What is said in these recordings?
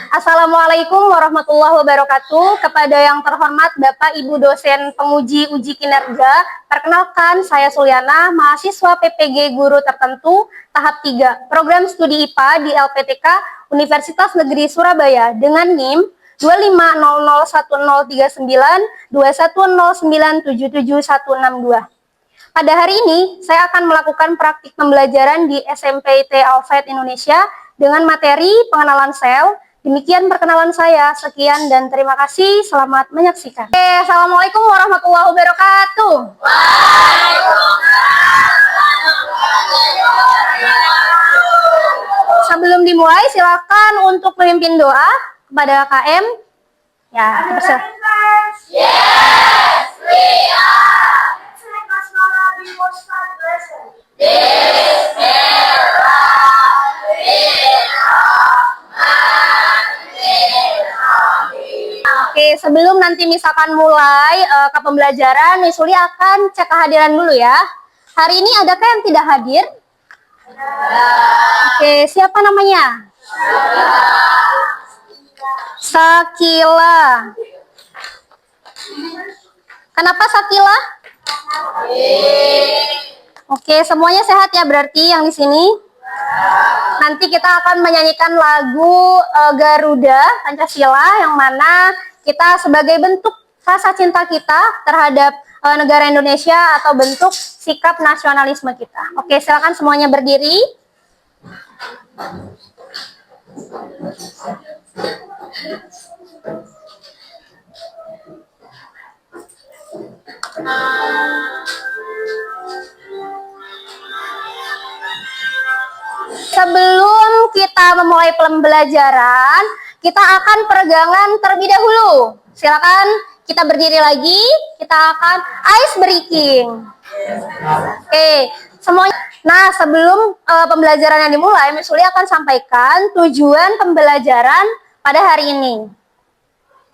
Assalamualaikum warahmatullahi wabarakatuh. Kepada yang terhormat Bapak Ibu dosen penguji uji kinerja, perkenalkan saya Suliana, mahasiswa PPG Guru Tertentu tahap 3, program studi IPA di LPTK Universitas Negeri Surabaya dengan NIM 25001392109776162. Pada hari ini, saya akan melakukan praktik pembelajaran di SMPIT Alfred Indonesia dengan materi pengenalan sel. Demikian perkenalan saya. Sekian dan terima kasih. Selamat menyaksikan. Assalamualaikum warahmatullahi wabarakatuh. Sebelum dimulai, silakan untuk memimpin doa kepada KM. Ya, terserah. Yes, we are. Oke, sebelum nanti misalkan mulai ke pembelajaran, Miss Suli akan cek kehadiran dulu ya. Hari ini adakah yang tidak hadir? Oke, siapa namanya? Sakila. Kenapa Sakila? Oke, semuanya sehat ya berarti yang di sini. Nanti kita akan menyanyikan lagu Garuda Pancasila yang mana kita sebagai bentuk rasa cinta kita terhadap negara Indonesia atau bentuk sikap nasionalisme kita. Oke, silakan semuanya berdiri. Sebelum kita memulai pembelajaran, kita akan peregangan terlebih dahulu. Silakan kita berdiri lagi, kita akan ice breaking. Oke, semuanya. Nah, sebelum pembelajaran yang dimulai, Miss Suli akan sampaikan tujuan pembelajaran pada hari ini.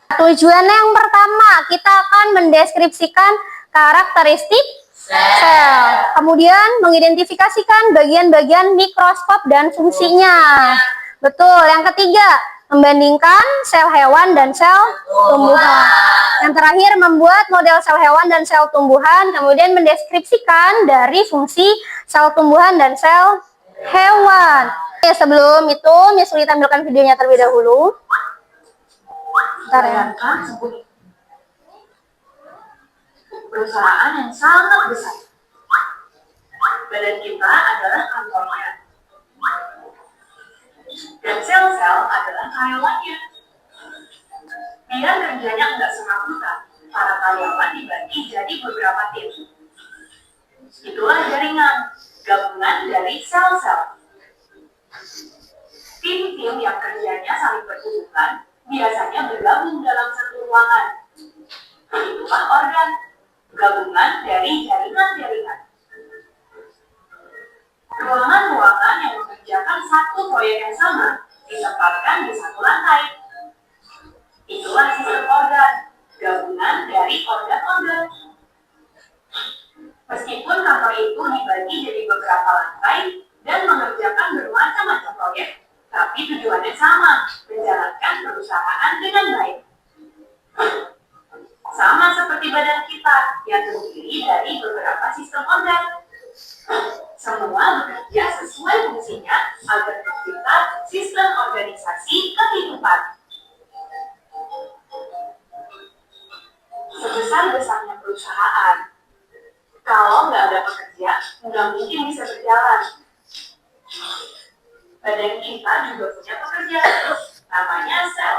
Tujuannya yang pertama, kita akan mendeskripsikan karakteristik sel. Kemudian mengidentifikasikan bagian-bagian mikroskop dan fungsinya. Betul. Yang ketiga, membandingkan sel hewan dan sel tumbuhan. Yang terakhir, membuat model sel hewan dan sel tumbuhan. Kemudian mendeskripsikan dari fungsi sel tumbuhan dan sel hewan. Oke, sebelum itu, Miss Suli tampilkan videonya terlebih dahulu. Bentar ya. Perusahaan yang sangat besar. Badan kita adalah kantornya. Dan sel-sel adalah karyawannya. Biar kerjanya nggak serabutan, para karyawan dibagi jadi beberapa tim. Itulah jaringan, gabungan dari sel-sel. Tim-tim yang kerjanya saling berhubungan biasanya bergabung dalam satu ruangan. Itulah organ, gabungan dari jaringan-jaringan. Ruangan-ruangan yang mengerjakan satu proyek yang sama ditempatkan di satu lantai. Itulah sistem organ, gabungan dari organ-organ. Meskipun kantor itu dibagi jadi beberapa lantai dan mengerjakan bermacam-macam proyek, tapi tujuannya sama, menjalankan perusahaan dengan baik. Sama seperti badan kita yang terdiri dari beberapa sistem organ. Semua bekerja sesuai fungsinya agar tercipta sistem organisasi kehidupan. Sebesar-besarnya perusahaan, kalau nggak ada pekerja, nggak mungkin bisa berjalan. Badan kita juga punya pekerja, namanya sel.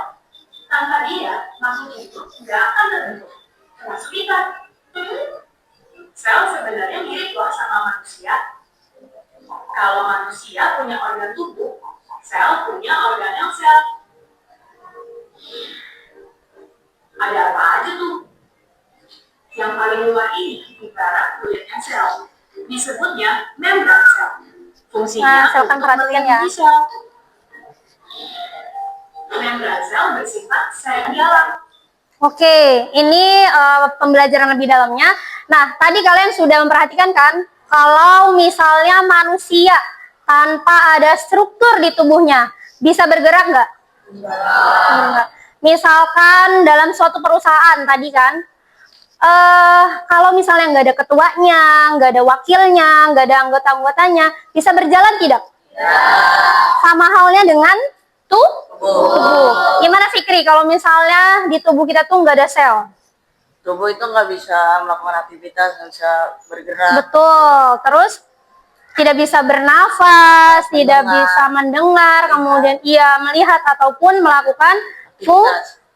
Tanpa dia, makhluk hidup nggak akan terbentuk. Termasuk kita. Sel sebenarnya mirip loh sama manusia. Kalau manusia punya organ tubuh, sel punya organel sel. Ada apa aja tuh? Yang paling luar ini ibarat kulitnya sel. Disebutnya membran sel. Fungsinya untuk melindungi sel. Membran sel bersifat sel dalam. Oke, ini pembelajaran lebih dalamnya. Nah, tadi kalian sudah memperhatikan kan, kalau misalnya manusia tanpa ada struktur di tubuhnya, bisa bergerak nggak? Enggak. Misalkan dalam suatu perusahaan tadi kan, kalau misalnya nggak ada ketuanya, nggak ada wakilnya, nggak ada anggota-anggotanya, bisa berjalan tidak? Sama halnya dengan tubuh. Gimana Fikri kalau misalnya di tubuh kita tuh nggak ada sel? Tubuh itu nggak bisa melakukan aktivitas, nggak bisa bergerak. Betul. Terus tidak bisa bernafas, tidak bisa mendengar, kemudian ia melihat ataupun melakukan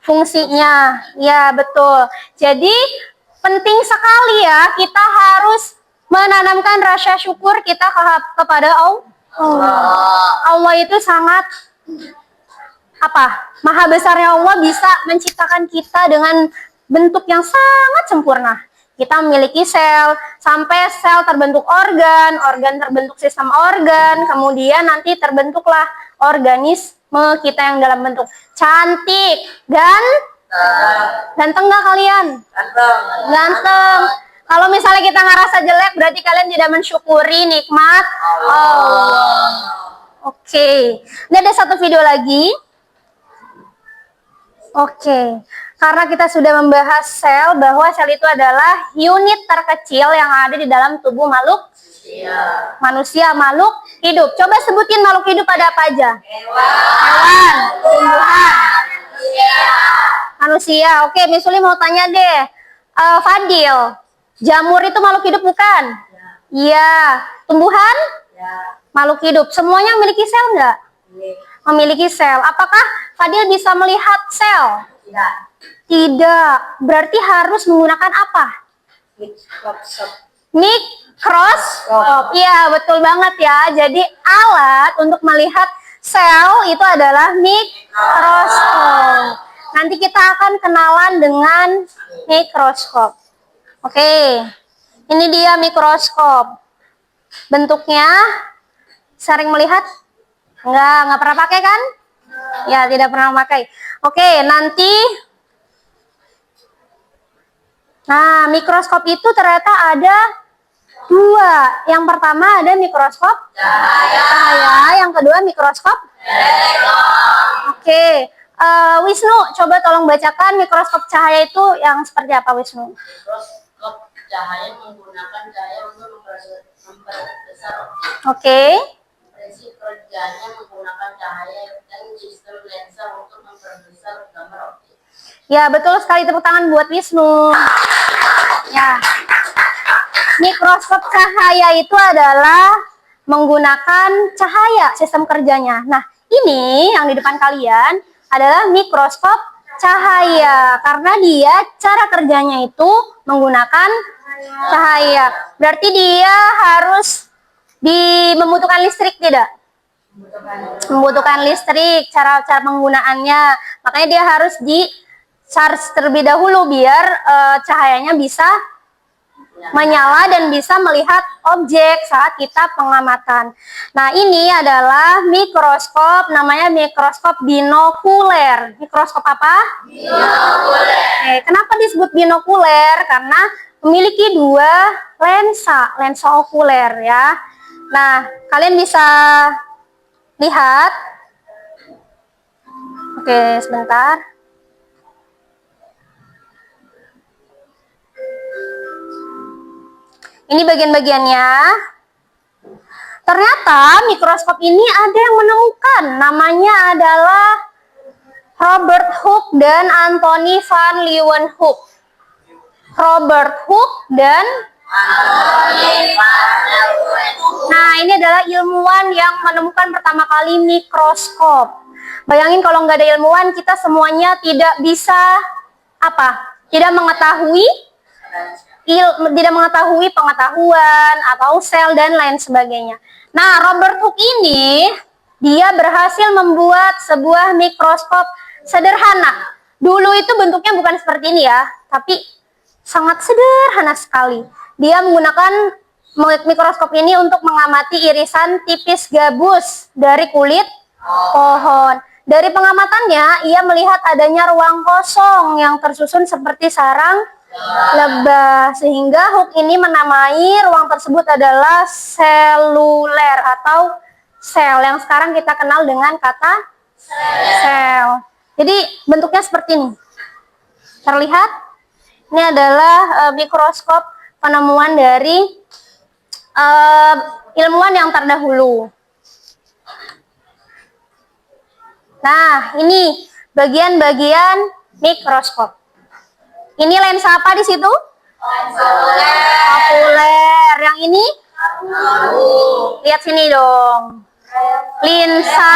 fungsinya. Ya, betul. Jadi penting sekali ya kita harus menanamkan rasa syukur kita kepada Allah. Allah itu sangat maha besarnya Allah bisa menciptakan kita dengan bentuk yang sangat sempurna. Kita memiliki sel, sampai sel terbentuk organ, organ terbentuk sistem organ, kemudian nanti terbentuklah organisme kita yang dalam bentuk cantik dan ganteng nggak kalian? Ganteng. Kalau misalnya kita ngerasa jelek, berarti kalian tidak mensyukuri nikmat Allah. Oke. Ini ada satu video lagi. Oke. Karena kita sudah membahas sel, bahwa sel itu adalah unit terkecil yang ada di dalam tubuh manusia, makhluk hidup. Coba sebutin makhluk hidup ada apa aja? Hewan, tumbuhan, manusia. Oke, Miss Uli mau tanya deh, Fadil, jamur itu makhluk hidup bukan? Iya. Tumbuhan? Makhluk hidup. Semuanya memiliki sel nggak? Memiliki sel. Apakah Fadil bisa melihat sel? Tidak. Berarti harus menggunakan apa? Mikroskop. Iya, betul banget ya. Jadi alat untuk melihat sel itu adalah mikroskop. Nanti kita akan kenalan dengan mikroskop. Oke. Ini dia mikroskop. Bentuknya sering melihat? Nggak pernah pakai kan? Ya, tidak pernah pakai. Oke, nanti mikroskop itu ternyata ada dua. Yang pertama ada mikroskop cahaya, yang kedua mikroskop elektron. Oke, Wisnu, coba tolong bacakan mikroskop cahaya itu yang seperti apa, Wisnu? Mikroskop cahaya menggunakan cahaya untuk memperbesar objek. Oke. Prinsip kerjanya menggunakan cahaya dan sistem lensa untuk memperbesar gambar objek. Ya, betul sekali, tepuk tangan buat Wisnu. Ya. Mikroskop cahaya itu adalah menggunakan cahaya sistem kerjanya. Nah, ini yang di depan kalian adalah mikroskop cahaya karena dia cara kerjanya itu menggunakan cahaya. Berarti dia harus membutuhkan listrik tidak? Membutuhkan listrik cara penggunaannya. Makanya dia harus di charge terlebih dahulu biar cahayanya bisa menyala dan bisa melihat objek saat kita pengamatan. Nah, ini adalah mikroskop, namanya mikroskop binokuler. Mikroskop apa? Binokuler. Kenapa disebut binokuler? Karena memiliki dua lensa okuler ya. Nah, kalian bisa lihat. Oke, sebentar. Ini bagian-bagiannya. Ternyata mikroskop ini ada yang menemukan. Namanya adalah Robert Hooke dan Anthony van Leeuwenhoek. Robert Hooke dan Anthony van Leeuwenhoek. Nah, ini adalah ilmuwan yang menemukan pertama kali mikroskop. Bayangin kalau nggak ada ilmuwan, kita semuanya tidak bisa tidak mengetahui pengetahuan atau sel dan lain sebagainya. Nah, Robert Hooke ini dia berhasil membuat sebuah mikroskop sederhana. Dulu itu bentuknya bukan seperti ini ya, tapi sangat sederhana sekali. Dia menggunakan mikroskop ini untuk mengamati irisan tipis gabus dari kulit pohon. Dari pengamatannya, ia melihat adanya ruang kosong yang tersusun seperti sarang lebah, sehingga Hooke ini menamai ruang tersebut adalah seluler atau sel yang sekarang kita kenal dengan kata Sel. Jadi bentuknya seperti ini. Terlihat? Ini adalah mikroskop penemuan dari ilmuwan yang terdahulu. Nah, ini bagian-bagian mikroskop. Ini lensa apa di situ? Okuler. Yang ini? Lihat sini dong. Lensa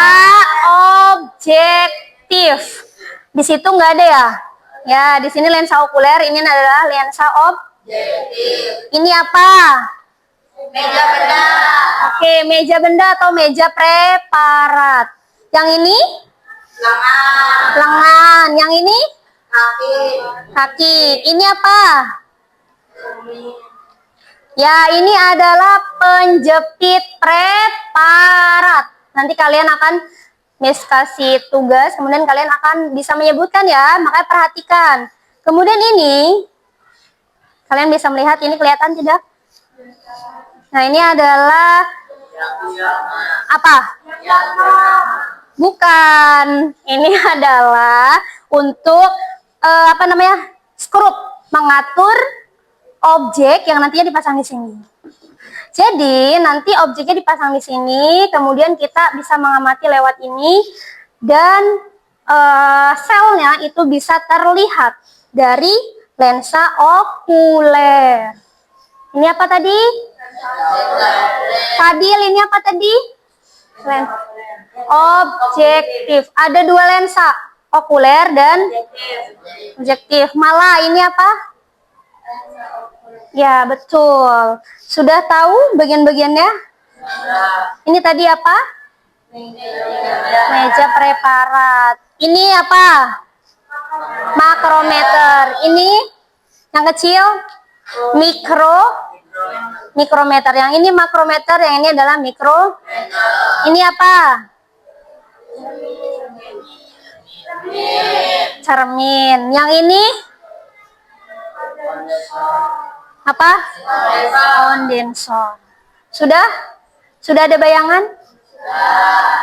objektif. Di situ nggak ada ya? Ya, di sini lensa okuler. Ini adalah lensa objektif. Ini apa? Meja benda. Oke, meja benda atau meja preparat. Yang ini? Lengan. Lengan. Yang ini? Kaki. Kaki. Ini apa? Ya, ini adalah penjepit preparat. Nanti kalian akan Miss kasih tugas, kemudian kalian akan bisa menyebutkan ya, makanya perhatikan. Kemudian ini, kalian bisa melihat, ini kelihatan tidak? Nah, ini adalah apa? Bukan. Ini adalah untuk skrup, mengatur objek yang nantinya dipasang di sini. Jadi nanti objeknya dipasang di sini, kemudian kita bisa mengamati lewat ini dan selnya itu bisa terlihat dari lensa okuler. Ini apa tadi? Fadil, ini apa tadi? Lensa objektif. Ada dua lensa, okuler dan objektif. Malah ini apa? Ya, betul. Sudah tahu bagian-bagiannya? Ini tadi apa? Meja preparat. Ini apa? Makrometer. Ini yang kecil? Mikrometer. Yang ini makrometer, yang ini adalah mikro. Ini apa? Cermin. Yang ini? Apa? Kondensor. Sudah? Sudah ada bayangan?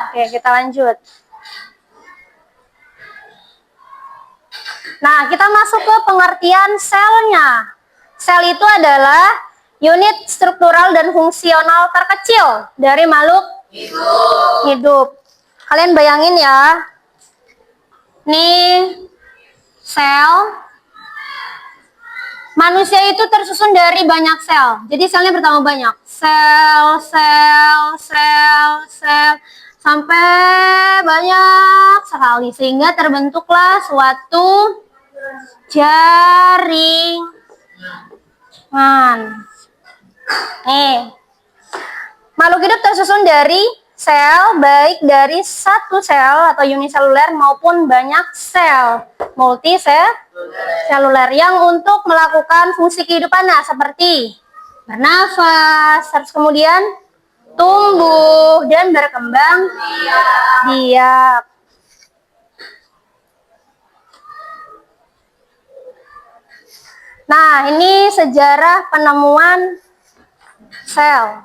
Oke, kita lanjut. Nah, kita masuk ke pengertian selnya. Sel itu adalah unit struktural dan fungsional terkecil dari makhluk hidup. Kalian bayangin ya. Nih, sel. Manusia itu tersusun dari banyak sel. Jadi selnya bertambah banyak. Sel, sampai banyak sekali. Sehingga terbentuklah suatu jaringan. Nih. Makhluk hidup tersusun dari sel, baik dari satu sel atau uniseluler maupun banyak sel multiseluler yang untuk melakukan fungsi kehidupannya seperti bernafas, terus kemudian tumbuh dan berkembang biak. Nah, ini sejarah penemuan sel.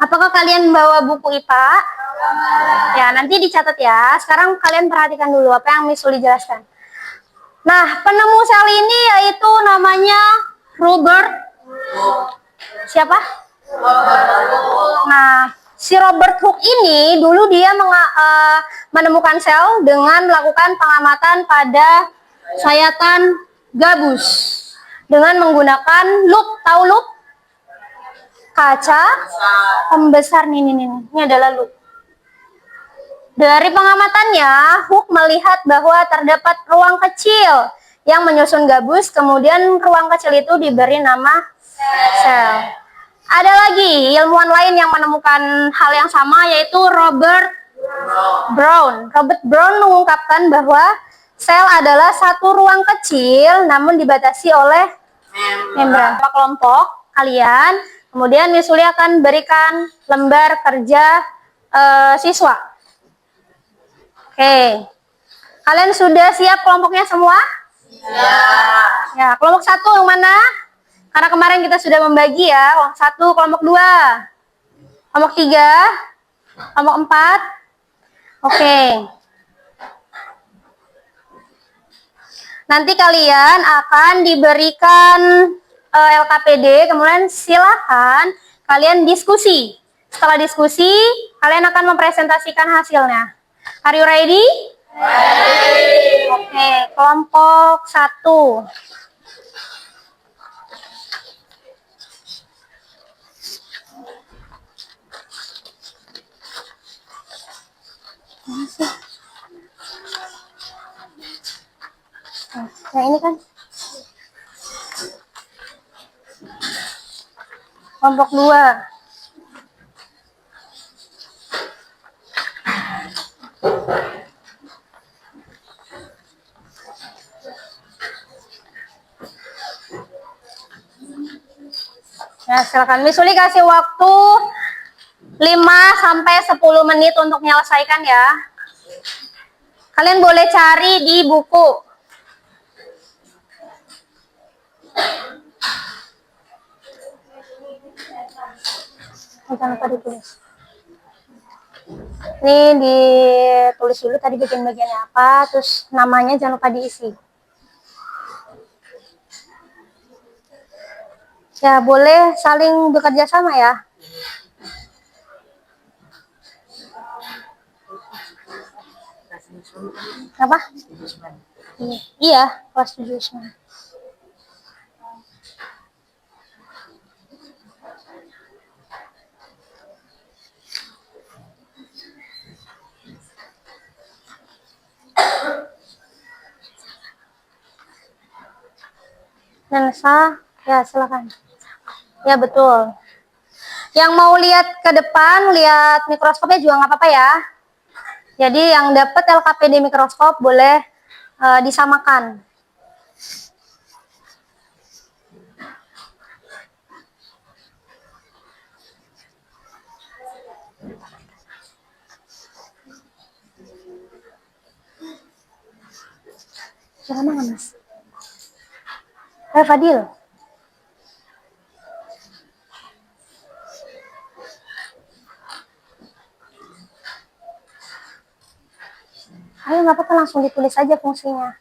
Apakah kalian bawa buku IPA? Ya, nanti dicatat ya. Sekarang kalian perhatikan dulu apa yang Miss Uli jelaskan. Nah, penemu sel ini yaitu namanya Robert. Siapa? Nah, si Robert Hooke ini dulu dia menemukan sel dengan melakukan pengamatan pada sayatan gabus dengan menggunakan loop. Tahu loop? Kaca pembesar nih. Ini adalah loop. Dari pengamatannya, Hooke melihat bahwa terdapat ruang kecil yang menyusun gabus, kemudian ruang kecil itu diberi nama sel. Ada lagi ilmuwan lain yang menemukan hal yang sama, yaitu Robert Brown. Robert Brown mengungkapkan bahwa sel adalah satu ruang kecil namun dibatasi oleh membran. Kelompok kalian, kemudian Miss Uli akan berikan lembar kerja siswa. Oke. Kalian sudah siap kelompoknya semua? Ya, kelompok 1 yang mana? Karena kemarin kita sudah membagi ya, kelompok 1, kelompok 2, kelompok 3, kelompok 4. Oke. Nanti kalian akan diberikan LKPD, kemudian silakan kalian diskusi. Setelah diskusi, kalian akan mempresentasikan hasilnya. Are you ready? Ready. Oke, kelompok 1. Nah, ini kan kelompok 2. Ya, silakan. Miss Uli kasih waktu 5 sampai 10 menit untuk menyelesaikan ya. Kalian boleh cari di buku. Jangan lupa ditulis. Ini ditulis dulu tadi bagian-bagiannya apa, terus namanya jangan lupa diisi. Ya, boleh saling bekerja sama ya. Apa? Iya, kelas 7 semua. Nelsa, ya silakan. Ya betul. Yang mau lihat ke depan, lihat mikroskopnya juga nggak apa-apa ya. Jadi yang dapat LKPD mikroskop boleh disamakan. Siapa nggak mas? Fadil. Ayo nggak apa-apa langsung ditulis aja fungsinya.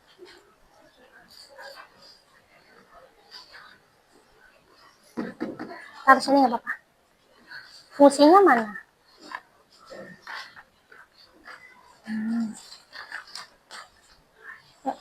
Taruh sini nggak apa-apa. Fungsinya mana? Ya.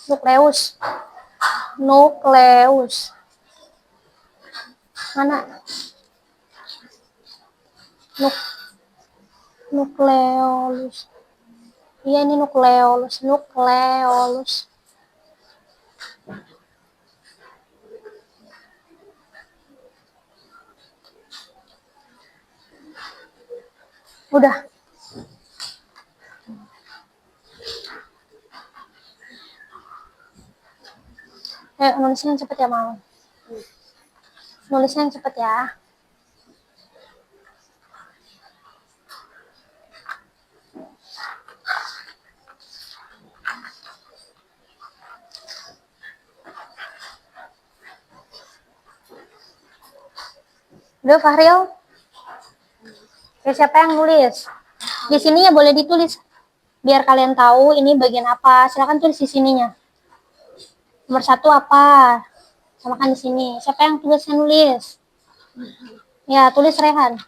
Nukleus. Nukleus. Mana? Nukleolus. Iya ini nukleolus. Nukleolus. Udah. Nulisnya yang cepet ya mau. Nulisnya yang cepet ya. Udah Fahril? Ya, siapa yang nulis? Di sini ya boleh ditulis. Biar kalian tahu ini bagian apa. Silakan tulis di sininya. Nomor 1 apa? Samakan di sini. Siapa yang tulisnya nulis? Ya, tulis Rehan.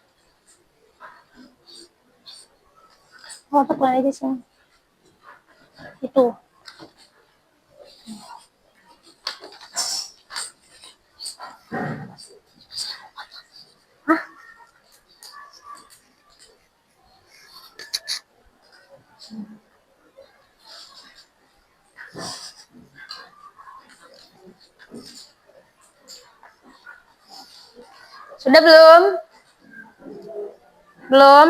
Oh, tulis di sini. Itu. Hah? Sudah belum? Belum?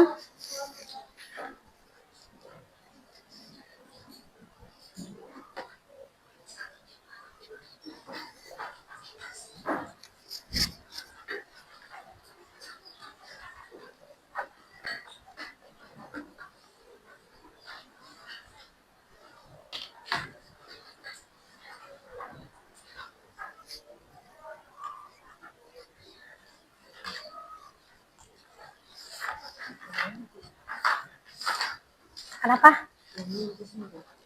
Kenapa?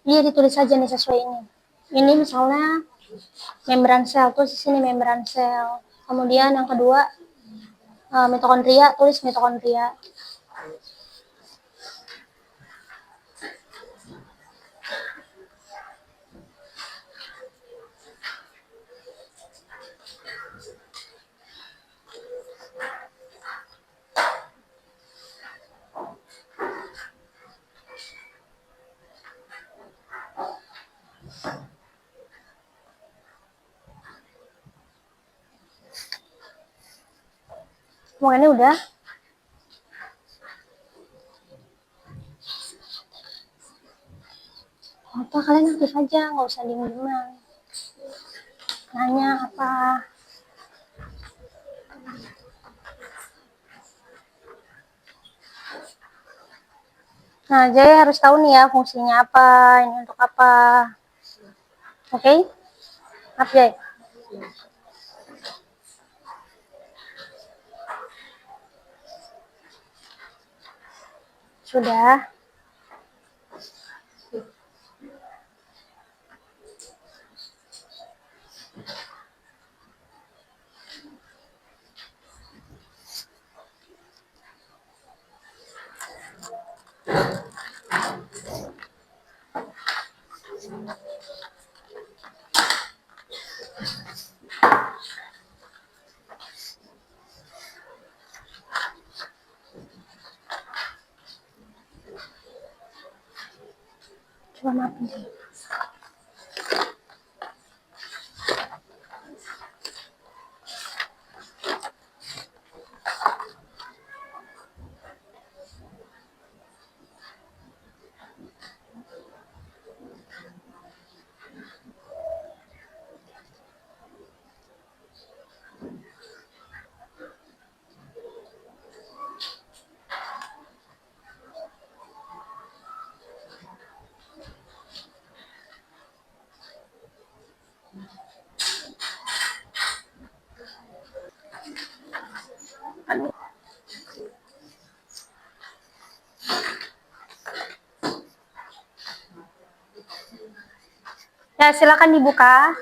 Iya, ditulis saja nih sesuai ini. Ini misalnya membran sel, tulis di sini membran sel. Kemudian yang kedua mitokondria, tulis mitokondria. Semuanya udah. Apa kalian aktif aja, nggak usah diem-dieman. Nanya apa? Nah, jadi harus tahu nih ya fungsinya apa, ini untuk apa. Oke? Update. Sudah. Coba maafin deh. Ya, silakan dibuka.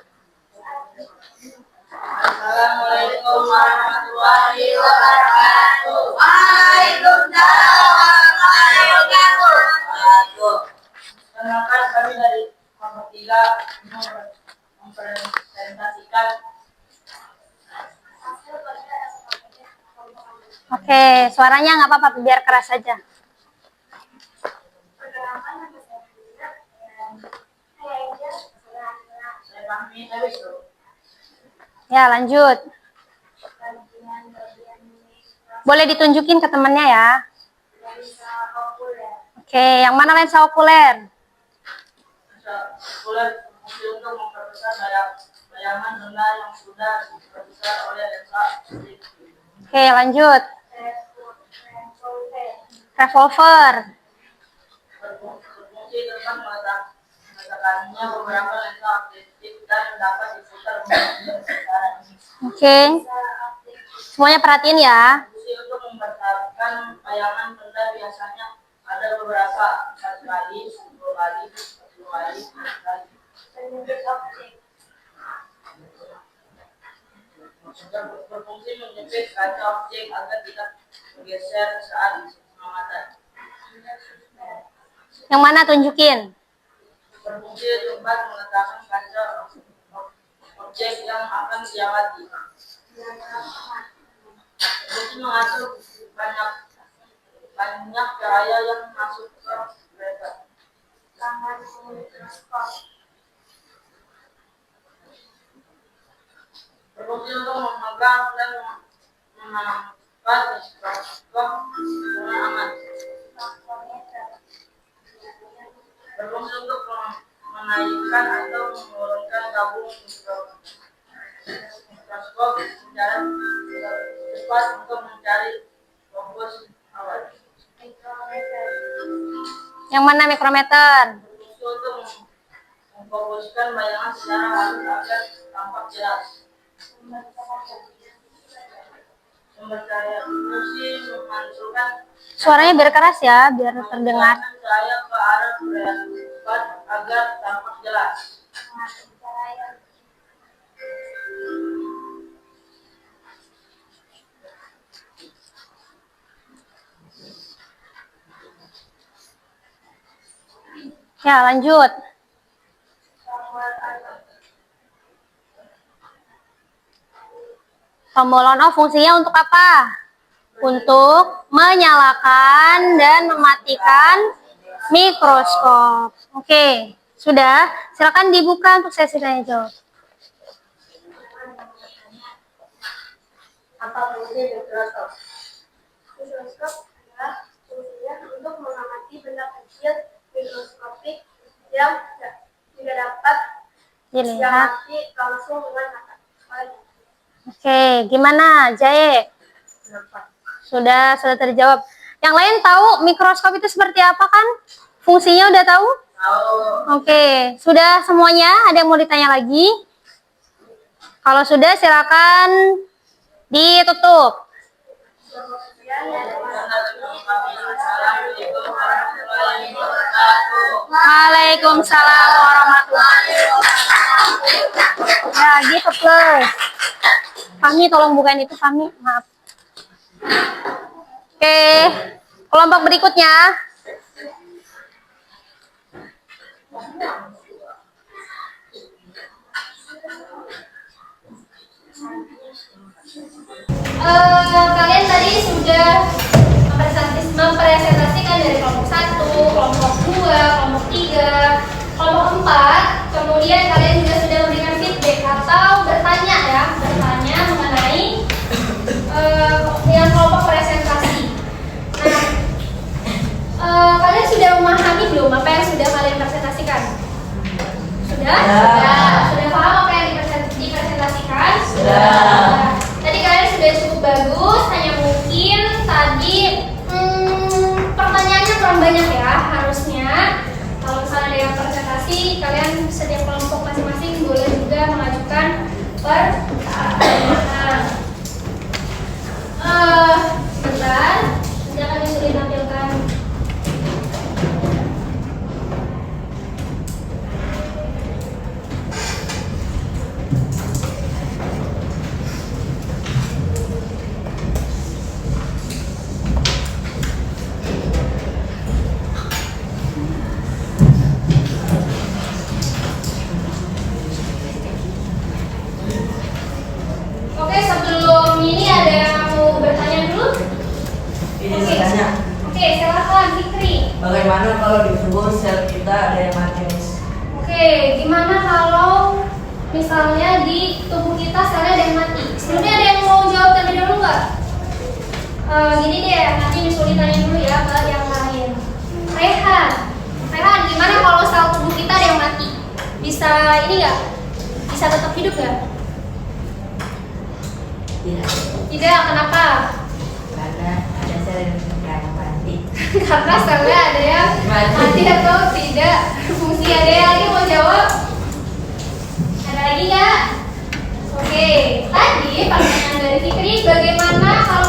Assalamualaikum warahmatullahi wabarakatuh. Waalaikumsalam warahmatullahi wabarakatuh. Kenalkan kami dari kelompok 3 mempresentasikan. Oke, suaranya nggak apa-apa, biar keras saja. Ya, lanjut. Boleh ditunjukin ke temannya ya. Oke, yang mana lensa okuler? Okuler berfungsi untuk memperbesar bayangan benda yang sudah diperbesar oleh lensa optik. Oke, lanjut. Revolver. Berfungsi tempat meletakkannya beberapa lensa optik dan dapat diputar putaran. Oke. Semuanya perhatiin ya. Fungsi untuk membesarkan bayangan benda biasanya ada beberapa, 4 kali, 10 kali, 10 kali, 10 kali. Berfungsi menjepit kaca objek agar tidak bergeser saat pengamatan. Yang mana tunjukin? Berfungsi tempat meletakkan kaca objek yang akan diamati. Berfungsi mengatur banyak cahaya yang masuk ke mereka. Berfungsi untuk memegang dan menangkap mikroskop dengan aman. Berfungsi untuk menaikkan atau menurunkan tabung mikroskop secara cepat untuk mencari fokus awal. Yang mana mikrometer? Berfungsi untuk memfokuskan bayangan secara halus agar tampak jelas. Sumber cahaya berfungsi memantulkan Suaranya biar keras ya, biar terdengar. cahaya ke arah surya tepat agar tampak jelas. Ya, lanjut. Tombol on off fungsinya untuk apa? Untuk menyalakan dan mematikan mikroskop. Oke, sudah. Silakan dibuka untuk sesi tanya jawab. Apa fungsi mikroskop? Mikroskop adalah fungsinya untuk mengamati benda kecil mikroskopik yang tidak dapat Dilihat. diamati langsung dengan mata. Oke, gimana, Jaye? Sudah terjawab. Yang lain tahu mikroskop itu seperti apa kan? Fungsinya udah tahu? Tahu. Oke, sudah semuanya? Ada yang mau ditanya lagi? Kalau sudah, silakan ditutup. Waalaikumsalam warahmatullahi wabarakatuh. Ya, gitu plus. Fahmi, tolong bukain itu, Fahmi. Maaf. Oke, kelompok berikutnya. Kalian tadi sudah mempresentasikan dari kelompok 1, kelompok 2, kelompok 3, kelompok 4. Kemudian kalian juga sudah memberikan feedback atau bertanya mengenai yang kelompok presentasi. Nah, kalian sudah memahami belum apa yang sudah kalian presentasikan? Sudah? Sudah paham apa yang dipresentasikan? Sudah. Tadi kalian sudah cukup bagus, hanya mungkin tadi pertanyaannya kurang banyak ya. Harusnya kalau misalnya ada yang presentasi, kalian setiap kelompok masing-masing boleh juga mengajukan pertanyaan. Sebentar, nanti akan disuruh ditampilkan. Oke, sebelum ini ada yang mau bertanya dulu? Ini bertanya, Oke, silakan Fikri. bagaimana kalau di tubuh sel kita ada yang mati, Miss? Oke, gimana kalau misalnya di tubuh kita selnya ada yang mati? Sebelumnya ada yang mau jawab terlebih dahulu nggak? Gini deh, nanti disuruh tanya dulu ya ke yang lain. Rehan, gimana kalau sel tubuh kita ada yang mati? Bisa ini nggak? Bisa tetap hidup nggak? Tidak, kenapa? Karena ada sel yang mati. Karena selnya ada yang mati atau tidak fungsi. Ada yang lagi mau jawab? Ada lagi nggak? Oke, tadi pertanyaan dari Fikri, bagaimana kalau